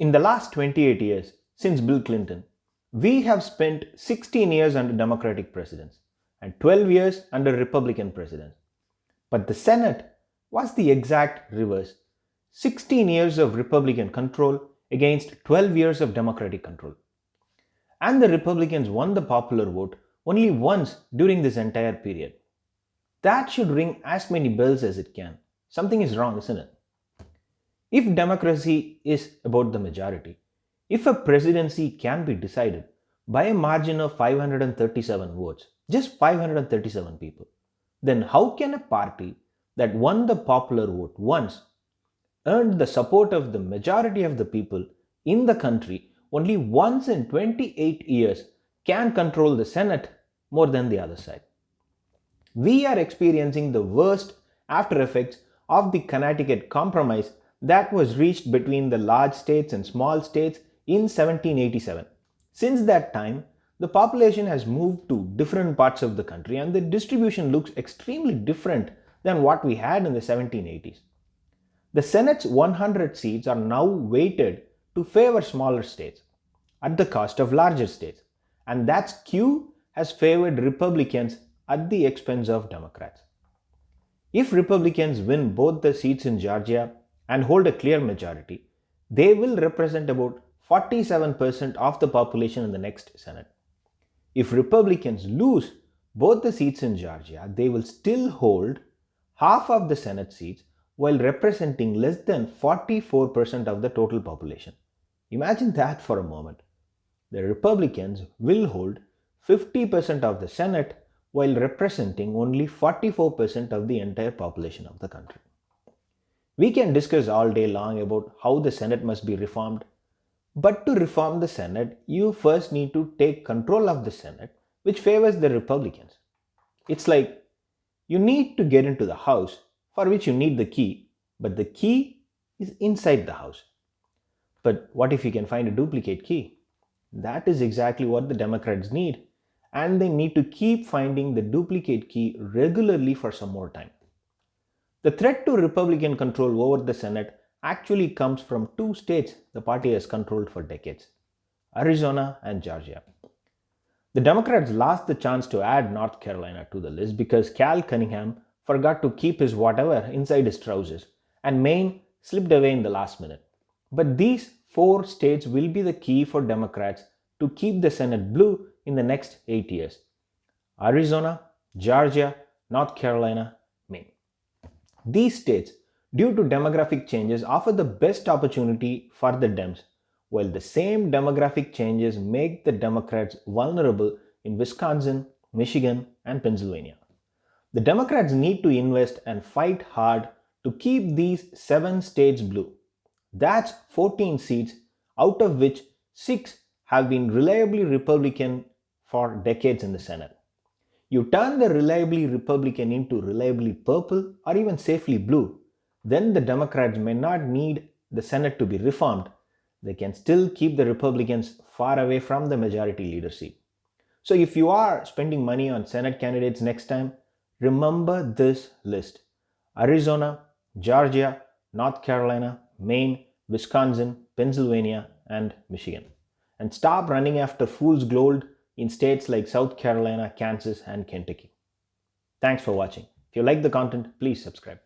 In the last 28 years, since Bill Clinton, we have spent 16 years under Democratic presidents and 12 years under Republican presidents. But the Senate was the exact reverse: 16 years of Republican control against 12 years of Democratic control. And the Republicans won the popular vote only once during this entire period. That should ring as many bells as it can. Something is wrong, isn't it? If democracy is about the majority, if a presidency can be decided by a margin of 537 votes, just 537 people, then how can a party that won the popular vote once, earned the support of the majority of the people in the country only once in 28 years, can control the Senate more than the other side? We are experiencing the worst after effects of the Connecticut Compromise that was reached between the large states and small states in 1787. Since that time, the population has moved to different parts of the country and the distribution looks extremely different than what we had in the 1780s. The Senate's 100 seats are now weighted to favor smaller states at the cost of larger states, and that skew has favored Republicans at the expense of Democrats. If Republicans win both the seats in Georgia and hold a clear majority, they will represent about 47% of the population in the next Senate. If Republicans lose both the seats in Georgia, they will still hold half of the Senate seats while representing less than 44% of the total population. Imagine that for a moment. The Republicans will hold 50% of the Senate while representing only 44% of the entire population of the country. We can discuss all day long about how the Senate must be reformed, but to reform the Senate, you first need to take control of the Senate, which favors the Republicans. It's like you need to get into the house, for which you need the key, but the key is inside the house. But what if you can find a duplicate key? That is exactly what the Democrats need, and they need to keep finding the duplicate key regularly for some more time. The threat to Republican control over the Senate actually comes from two states the party has controlled for decades: Arizona and Georgia. The Democrats lost the chance to add North Carolina to the list because Cal Cunningham forgot to keep his whatever inside his trousers, and Maine slipped away in the last minute. But these four states will be the key for Democrats to keep the Senate blue in the next 8 years: Arizona, Georgia, North Carolina, Maine. These states, due to demographic changes, offer the best opportunity for the Dems, while the same demographic changes make the Democrats vulnerable in Wisconsin, Michigan, and Pennsylvania. The Democrats need to invest and fight hard to keep these 7 states blue. That's 14 seats, out of which 6 have been reliably Republican for decades in the Senate. You turn the reliably Republican into reliably purple or even safely blue, then the Democrats may not need the Senate to be reformed. They can still keep the Republicans far away from the majority leader seat. So if you are spending money on Senate candidates next time, remember this list: Arizona, Georgia, North Carolina, Maine, Wisconsin, Pennsylvania, and Michigan. And stop running after fool's gold in states like South Carolina, Kansas, and Kentucky. Thanks for watching. If you like the content, please subscribe.